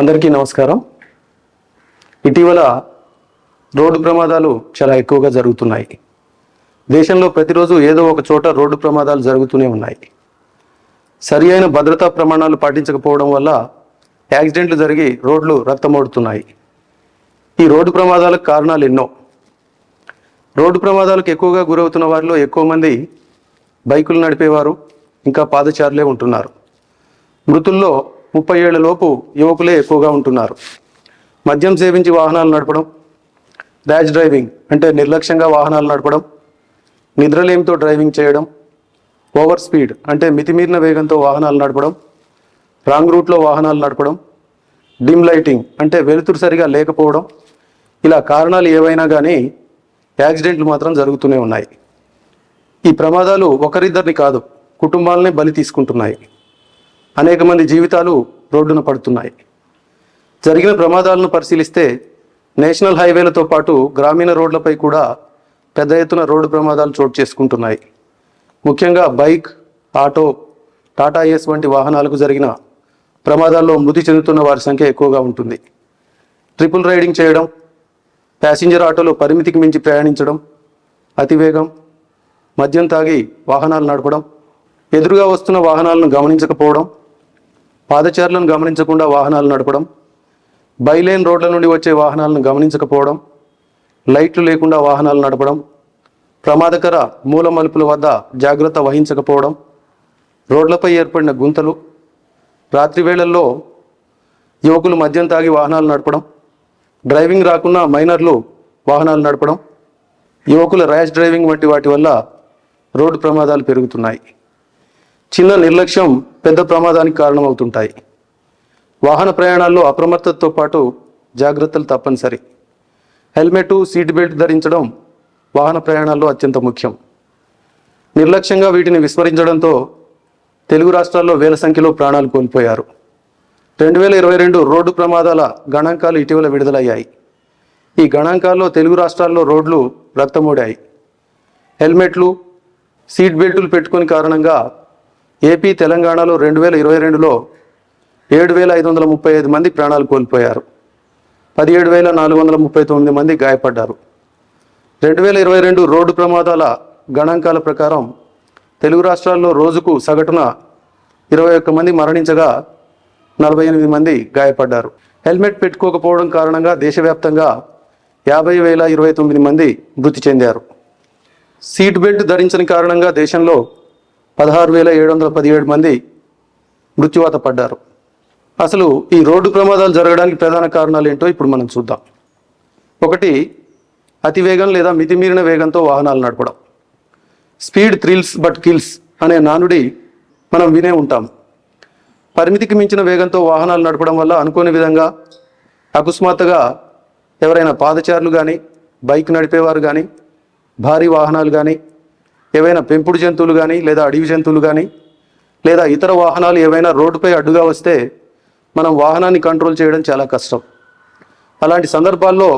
అందరికీ నమస్కారం. ఇటీవల రోడ్డు ప్రమాదాలు చాలా ఎక్కువగా జరుగుతున్నాయి. దేశంలో ప్రతిరోజు ఏదో ఒక చోట రోడ్డు ప్రమాదాలు జరుగుతూనే ఉన్నాయి. సరి అయిన భద్రతా ప్రమాణాలు పాటించకపోవడం వల్ల యాక్సిడెంట్లు జరిగి రోడ్లు రక్తమోడుతున్నాయి. ఈ రోడ్డు ప్రమాదాలకు కారణాలు ఎన్నో. రోడ్డు ప్రమాదాలకు ఎక్కువగా గురవుతున్న వారిలో ఎక్కువ మంది బైకులు నడిపేవారు, ఇంకా పాదచారులే ఉంటున్నారు. మృతుల్లో 30 ఏళ్ల లోపు యువకులే ఎక్కువగా ఉంటున్నారు. మద్యం సేవించి వాహనాలు నడపడం, ర్యాష్ డ్రైవింగ్ అంటే నిర్లక్ష్యంగా వాహనాలు నడపడం, నిద్రలేమితో డ్రైవింగ్ చేయడం, ఓవర్ స్పీడ్ అంటే మితిమీరిన వేగంతో వాహనాలు నడపడం, రాంగ్ రూట్లో వాహనాలు నడపడం, డిమ్ లైటింగ్ అంటే వెలుతురు సరిగా లేకపోవడం, ఇలా కారణాలు ఏవైనా కానీ యాక్సిడెంట్లు మాత్రం జరుగుతూనే ఉన్నాయి. ఈ ప్రమాదాలు ఒకరిద్దరిని కాదు, కుటుంబాలనే బలి తీసుకుంటున్నాయి. అనేక మంది జీవితాలు రోడ్డున పడుతున్నాయి. జరిగిన ప్రమాదాలను పరిశీలిస్తే నేషనల్ హైవేలతో పాటు గ్రామీణ రోడ్లపై కూడా పెద్ద ఎత్తున రోడ్డు ప్రమాదాలు చోటు చేసుకుంటున్నాయి. ముఖ్యంగా బైక్, ఆటో, టాటా ఏస్ వంటి వాహనాలకు జరిగిన ప్రమాదాల్లో మృతి చెందుతున్న వారి సంఖ్య ఎక్కువగా ఉంటుంది. ట్రిపుల్ రైడింగ్ చేయడం, ప్యాసింజర్ ఆటోలో పరిమితికి మించి ప్రయాణించడం, అతివేగం, మద్యం తాగి వాహనాలు నడపడం, ఎదురుగా వస్తున్న వాహనాలను గమనించకపోవడం, పాదచారులను గమనించకుండా వాహనాలు నడపడం, బైలేన్ రోడ్ల నుండి వచ్చే వాహనాలను గమనించకపోవడం, లైట్లు లేకుండా వాహనాలు నడపడం, ప్రమాదకర మూల మలుపుల వద్ద జాగ్రత్త వహించకపోవడం, రోడ్లపై ఏర్పడిన గుంతలు, రాత్రి వేళల్లో యువకులు మద్యం తాగి వాహనాలు నడపడం, డ్రైవింగ్ రాకున్నా మైనర్లు వాహనాలు నడపడం, యువకుల ర్యాష్ డ్రైవింగ్ వంటి వాటి వల్ల రోడ్డు ప్రమాదాలు పెరుగుతున్నాయి. చిన్న నిర్లక్ష్యం పెద్ద ప్రమాదానికి కారణమవుతుంటాయి. వాహన ప్రయాణాల్లో అప్రమత్తతతో పాటు జాగ్రత్తలు తప్పనిసరి. హెల్మెట్, సీట్ బెల్ట్ ధరించడం వాహన ప్రయాణాల్లో అత్యంత ముఖ్యం. నిర్లక్ష్యంగా వీటిని విస్మరించడంతో తెలుగు రాష్ట్రాల్లో వేల సంఖ్యలో ప్రాణాలు కోల్పోయారు. 2022 రోడ్డు ప్రమాదాల గణాంకాలు ఇటీవల విడుదలయ్యాయి. ఈ గణాంకాల్లో తెలుగు రాష్ట్రాల్లో రోడ్లు రక్తమోడాయి. హెల్మెట్లు, సీట్ బెల్టులు పెట్టుకుని కారణంగా ఏపీ, తెలంగాణలో 2022లో 7,535 మంది ప్రాణాలు కోల్పోయారు. 17,439 మంది గాయపడ్డారు. 2022 రోడ్డు ప్రమాదాల గణాంకాల ప్రకారం తెలుగు రాష్ట్రాల్లో రోజుకు సగటున 21 మంది మరణించగా 48 మంది గాయపడ్డారు. హెల్మెట్ పెట్టుకోకపోవడం కారణంగా దేశవ్యాప్తంగా 50,029 మంది మృతి చెందారు. సీట్ బెల్ట్ ధరించని కారణంగా దేశంలో 16,717 మంది మృత్యువాత పడ్డారు. అసలు ఈ రోడ్డు ప్రమాదాలు జరగడానికి ప్రధాన కారణాలు ఏంటో ఇప్పుడు మనం చూద్దాం. ఒకటి, అతివేగం లేదా మితిమీరిన వేగంతో వాహనాలు నడపడం. స్పీడ్ థ్రిల్స్ బట్ కిల్స్ అనే నానుడి మనం వినే ఉంటాం. పరిమితికి మించిన వేగంతో వాహనాలు నడపడం వల్ల అనుకోని విధంగా అకస్మాత్తుగా ఎవరైనా పాదచారులు కానీ, బైక్ నడిపేవారు కానీ, భారీ వాహనాలు కానీ, ఏవైనా పెంపుడు జంతువులు కానీ లేదా అడవి జంతువులు కానీ లేదా ఇతర వాహనాలు ఏవైనా రోడ్డుపై అడ్డుగా వస్తే మనం వాహనాన్ని కంట్రోల్ చేయడం చాలా కష్టం. అలాంటి సందర్భాల్లో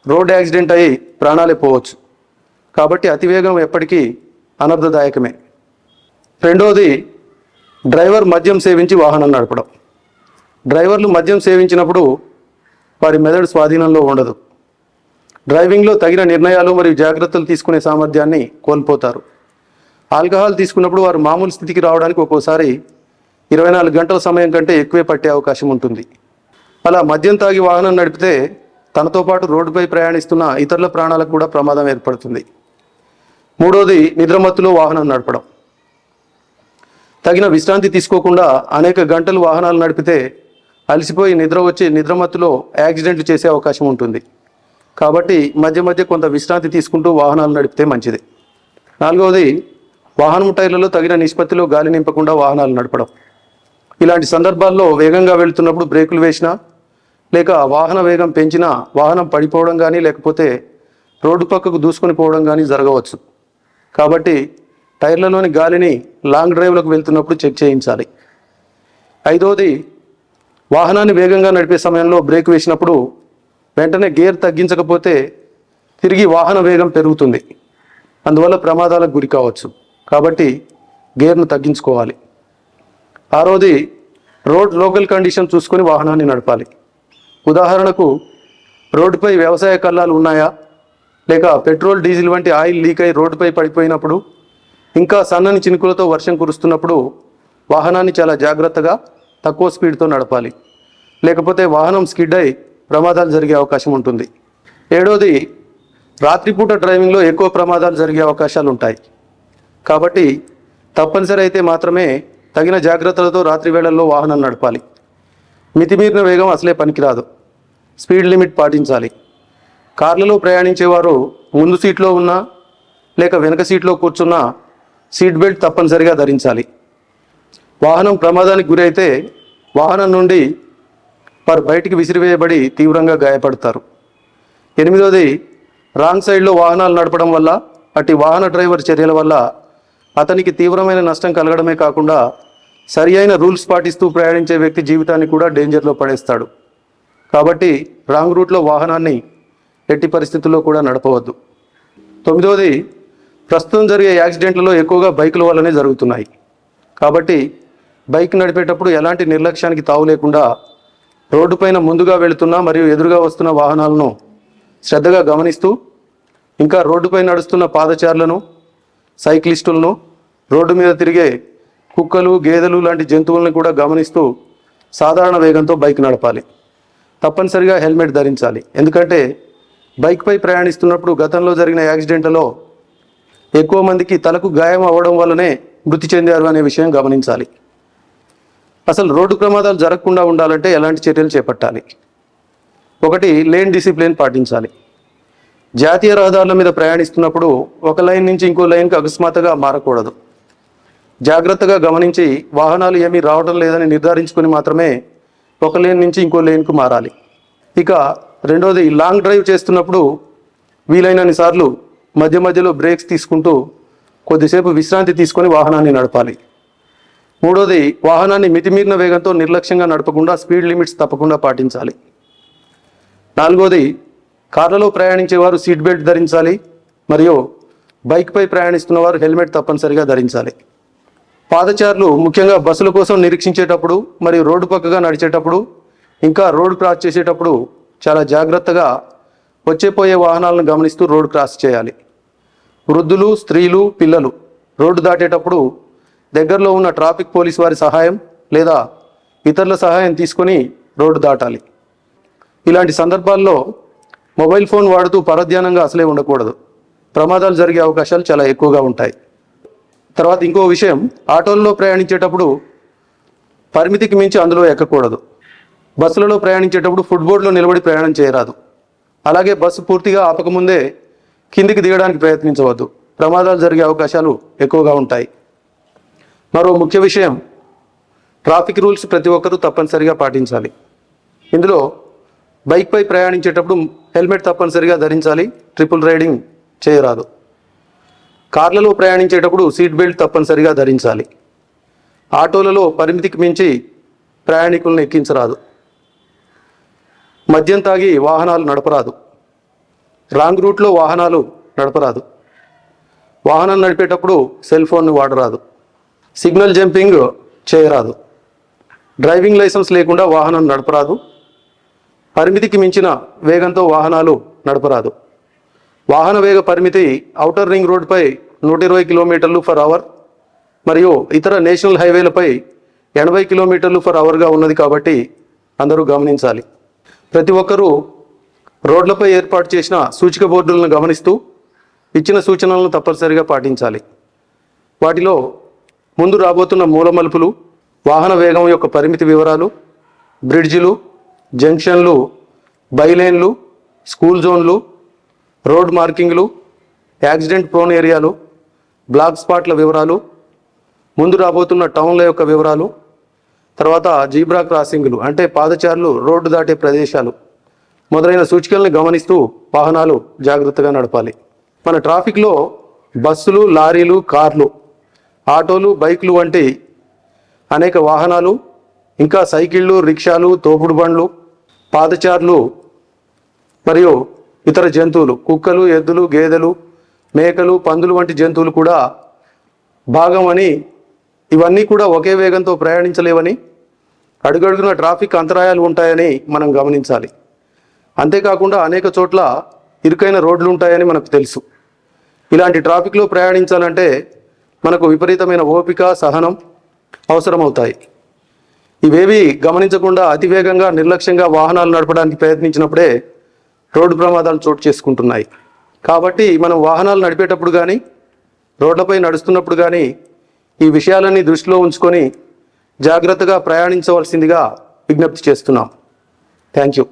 రోడ్ యాక్సిడెంట్ అయ్యి ప్రాణాలే పోవచ్చు. కాబట్టి అతివేగం ఎప్పటికీ అనర్థదాయకమే. రెండోది, డ్రైవర్ మద్యం సేవించి వాహనం నడపడం. డ్రైవర్లు మద్యం సేవించినప్పుడు వారి మెదడు స్వాధీనంలో ఉండదు. డ్రైవింగ్లో తగిన నిర్ణయాలు మరియు జాగ్రత్తలు తీసుకునే సామర్థ్యాన్ని కోల్పోతారు. ఆల్కహాల్ తీసుకున్నప్పుడు వారు మామూలు స్థితికి రావడానికి ఒక్కోసారి 24 గంటల సమయం కంటే ఎక్కువే పట్టే అవకాశం ఉంటుంది. అలా మద్యం తాగి వాహనం నడిపితే తనతో పాటు రోడ్డుపై ప్రయాణిస్తున్న ఇతరుల ప్రాణాలకు కూడా ప్రమాదం ఏర్పడుతుంది. మూడోది, నిద్రమత్తులో వాహనం నడపడం. తగిన విశ్రాంతి తీసుకోకుండా అనేక గంటలు వాహనాలు నడిపితే అలసిపోయి నిద్ర వచ్చి నిద్రమత్తులో యాక్సిడెంట్లు చేసే అవకాశం ఉంటుంది. కాబట్టి మధ్య మధ్య కొంత విశ్రాంతి తీసుకుంటూ వాహనాలు నడిపితే మంచిది. నాలుగవది, వాహనం టైర్లలో తగిన నిష్పత్తిలో గాలి నింపకుండా వాహనాలు నడపడం. ఇలాంటి సందర్భాల్లో వేగంగా వెళుతున్నప్పుడు బ్రేకులు వేసినా లేక వాహన వేగం పెంచినా వాహనం పడిపోవడం కానీ లేకపోతే రోడ్డు పక్కకు దూసుకొని పోవడం కానీ జరగవచ్చు. కాబట్టి టైర్లలోని గాలిని లాంగ్ డ్రైవ్లకు వెళ్తున్నప్పుడు చెక్ చేయించాలి. ఐదవది, వాహనాన్ని వేగంగా నడిపే సమయంలో బ్రేక్ వేసినప్పుడు వెంటనే గేర్ తగ్గించకపోతే తిరిగి వాహన వేగం పెరుగుతుంది. అందువల్ల ప్రమాదాలకు గురి కావచ్చు. కాబట్టి గేర్ను తగ్గించుకోవాలి. ఆరోది, రోడ్ లోకల్ కండిషన్ చూసుకొని వాహనాన్ని నడపాలి. ఉదాహరణకు రోడ్డుపై వ్యవసాయ కల్లాలు ఉన్నాయా, లేక పెట్రోల్ డీజిల్ వంటి ఆయిల్ లీక్ అయి రోడ్డుపై పడిపోయినప్పుడు, ఇంకా సన్నని చినుకులతో వర్షం కురుస్తున్నప్పుడు వాహనాన్ని చాలా జాగ్రత్తగా తక్కువ స్పీడ్తో నడపాలి. లేకపోతే వాహనం స్కిడ్ అయి ప్రమాదాలు జరిగే అవకాశం ఉంటుంది. 7వది, రాత్రిపూట డ్రైవింగ్లో ఎక్కువ ప్రమాదాలు జరిగే అవకాశాలు ఉంటాయి. కాబట్టి తప్పనిసరి అయితే మాత్రమే తగిన జాగ్రత్తలతో రాత్రి వేళల్లో వాహనం నడపాలి. మితిమీరిన వేగం అసలే పనికిరాదు. స్పీడ్ లిమిట్ పాటించాలి. కార్లలో ప్రయాణించేవారు ముందు సీట్లో ఉన్నా లేక వెనక సీట్లో కూర్చున్నా సీట్ బెల్ట్ తప్పనిసరిగా ధరించాలి. వాహనం ప్రమాదానికి గురైతే వాహనం నుండి వారు బయటికి విసిరివేయబడి తీవ్రంగా గాయపడతారు. 8వది, రాంగ్ సైడ్లో వాహనాలు నడపడం వల్ల అట్టి వాహన డ్రైవర్ చర్యల వల్ల అతనికి తీవ్రమైన నష్టం కలగడమే కాకుండా సరి అయిన రూల్స్ పాటిస్తూ ప్రయాణించే వ్యక్తి జీవితాన్ని కూడా డేంజర్లో పడేస్తాడు. కాబట్టి రాంగ్ రూట్లో వాహనాన్ని ఎట్టి పరిస్థితుల్లో కూడా నడపవద్దు. 9వది, ప్రస్తుతం జరిగే యాక్సిడెంట్లలో ఎక్కువగా బైకుల వల్లనే జరుగుతున్నాయి. కాబట్టి బైక్ నడిపేటప్పుడు ఎలాంటి నిర్లక్ష్యానికి తావు లేకుండా రోడ్డుపైన ముందుగా వెళుతున్న మరియు ఎదురుగా వస్తున్న వాహనాలను శ్రద్ధగా గమనిస్తూ, ఇంకా రోడ్డుపై నడుస్తున్న పాదచారులను, సైక్లిస్టులను, రోడ్డు మీద తిరిగే కుక్కలు, గేదెలు లాంటి జంతువులను కూడా గమనిస్తూ సాధారణ వేగంతో బైక్ నడపాలి. తప్పనిసరిగా హెల్మెట్ ధరించాలి. ఎందుకంటే బైక్పై ప్రయాణిస్తున్నప్పుడు గతంలో జరిగిన యాక్సిడెంట్లలో ఎక్కువ మందికి తలకు గాయం అవ్వడం వల్లనే మృతి చెందారు అనే విషయం గమనించాలి. అసలు రోడ్డు ప్రమాదాలు జరగకుండా ఉండాలంటే ఎలాంటి చర్యలు చేపట్టాలి? 1, లేన్ డిసిప్లిన్ పాటించాలి. జాతీయ రహదారుల మీద ప్రయాణిస్తున్నప్పుడు ఒక లైన్ నుంచి ఇంకో లైన్కి అకస్మాత్తుగా మారకూడదు. జాగ్రత్తగా గమనించి వాహనాలు ఏమీ రావడం లేదని నిర్ధారించుకొని మాత్రమే ఒక లేన్ నుంచి ఇంకో లేన్కు మారాలి. ఇక 2వది, లాంగ్ డ్రైవ్ చేస్తున్నప్పుడు వీలైనన్ని సార్లు మధ్య మధ్యలో బ్రేక్స్ తీసుకుంటూ కొద్దిసేపు విశ్రాంతి తీసుకొని వాహనాన్ని నడపాలి. 3వది, వాహనాన్ని మితిమీరిన వేగంతో నిర్లక్ష్యంగా నడపకుండా స్పీడ్ లిమిట్స్ తప్పకుండా పాటించాలి. 4వది, కార్లలో ప్రయాణించేవారు సీట్ బెల్ట్ ధరించాలి మరియు బైక్పై ప్రయాణిస్తున్న వారు హెల్మెట్ తప్పనిసరిగా ధరించాలి. పాదచారులు ముఖ్యంగా బస్సుల కోసం నిరీక్షించేటప్పుడు మరియు రోడ్డు పక్కగా నడిచేటప్పుడు, ఇంకా రోడ్డు క్రాస్ చేసేటప్పుడు చాలా జాగ్రత్తగా వచ్చేపోయే వాహనాలను గమనిస్తూ రోడ్డు క్రాస్ చేయాలి. వృద్ధులు, స్త్రీలు, పిల్లలు రోడ్డు దాటేటప్పుడు దగ్గరలో ఉన్న ట్రాఫిక్ పోలీస్ వారి సహాయం లేదా ఇతరుల సహాయం తీసుకొని రోడ్డు దాటాలి. ఇలాంటి సందర్భాల్లో మొబైల్ ఫోన్ వాడుతూ పరధ్యానంగా అసలే ఉండకూడదు. ప్రమాదాలు జరిగే అవకాశాలు చాలా ఎక్కువగా ఉంటాయి. తర్వాత ఇంకో విషయం, ఆటోల్లో ప్రయాణించేటప్పుడు పరిమితికి మించి అందులో ఎక్కకూడదు. బస్సులలో ప్రయాణించేటప్పుడు ఫుట్బోర్డ్లో నిలబడి ప్రయాణం చేయరాదు. అలాగే బస్సు పూర్తిగా ఆపకముందే కిందికి దిగడానికి ప్రయత్నించవద్దు. ప్రమాదాలు జరిగే అవకాశాలు ఎక్కువగా ఉంటాయి. మరో ముఖ్య విషయం, ట్రాఫిక్ రూల్స్ ప్రతి ఒక్కరూ తప్పనిసరిగా పాటించాలి. ఇందులో బైక్పై ప్రయాణించేటప్పుడు హెల్మెట్ తప్పనిసరిగా ధరించాలి. ట్రిపుల్ రైడింగ్ చేయరాదు. కార్లలో ప్రయాణించేటప్పుడు సీట్ బెల్ట్ తప్పనిసరిగా ధరించాలి. ఆటోలలో పరిమితికి మించి ప్రయాణికులను ఎక్కించరాదు. మద్యం తాగి వాహనాలు నడపరాదు. రాంగ్ రూట్లో వాహనాలు నడపరాదు. వాహనం నడిపేటప్పుడు సెల్ ఫోన్ను వాడరాదు. సిగ్నల్ జంపింగ్ చేయరాదు. డ్రైవింగ్ లైసెన్స్ లేకుండా వాహనం నడపరాదు. పరిమితికి మించిన వేగంతో వాహనాలు నడపరాదు. వాహన వేగ పరిమితి ఔటర్ రింగ్ రోడ్డుపై 120 km/h మరియు ఇతర నేషనల్ హైవేలపై 80 km/h ఉన్నది కాబట్టి అందరూ గమనించాలి. ప్రతి ఒక్కరూ రోడ్లపై ఏర్పాటు చేసిన సూచిక బోర్డులను గమనిస్తూ ఇచ్చిన సూచనలను తప్పనిసరిగా పాటించాలి. వాటిలో ముందు రాబోతున్న మూల మలుపులు, వాహన వేగం యొక్క పరిమితి వివరాలు, బ్రిడ్జిలు, జంక్షన్లు, బైలేన్లు, స్కూల్ జోన్లు, రోడ్ మార్కింగ్లు, యాక్సిడెంట్ ప్రోన్ ఏరియాలు, బ్లాక్ స్పాట్ల వివరాలు, ముందు రాబోతున్న టౌన్ల యొక్క వివరాలు, తర్వాత జీబ్రా క్రాసింగ్లు అంటే పాదచారులు రోడ్డు దాటే ప్రదేశాలు మొదలైన సూచికలను గమనిస్తూ వాహనాలు జాగ్రత్తగా నడపాలి. మన ట్రాఫిక్లో బస్సులు, లారీలు, కార్లు, ఆటోలు, బైకులు వంటి అనేక వాహనాలు, ఇంకా సైకిళ్ళు, రిక్షాలు, తోపుడు బండ్లు, పాదచారులు మరియు ఇతర జంతువులు, కుక్కలు, ఎద్దులు, గేదెలు, మేకలు, పందులు వంటి జంతువులు కూడా భాగం అని, ఇవన్నీ కూడా ఒకే వేగంతో ప్రయాణించలేవని, అడుగడుగున ట్రాఫిక్ అంతరాయాలు ఉంటాయని మనం గమనించాలి. అంతేకాకుండా అనేక చోట్ల ఇరుకైన రోడ్లు ఉంటాయని మనకు తెలుసు. ఇలాంటి ట్రాఫిక్లో ప్రయాణించాలంటే మనకు విపరీతమైన ఓపిక, సహనం అవసరమవుతాయి. ఇవేవి గమనించకుండా అతివేగంగా, నిర్లక్ష్యంగా వాహనాలు నడపడానికి ప్రయత్నించినప్పుడే రోడ్డు ప్రమాదాలు చోటు చేసుకుంటున్నాయి. కాబట్టి మనం వాహనాలు నడిపేటప్పుడు కానీ, రోడ్లపై నడుస్తున్నప్పుడు కానీ ఈ విషయాలన్నీ దృష్టిలో ఉంచుకొని జాగ్రత్తగా ప్రయాణించవలసిందిగా విజ్ఞప్తి చేస్తున్నాం. Thank you.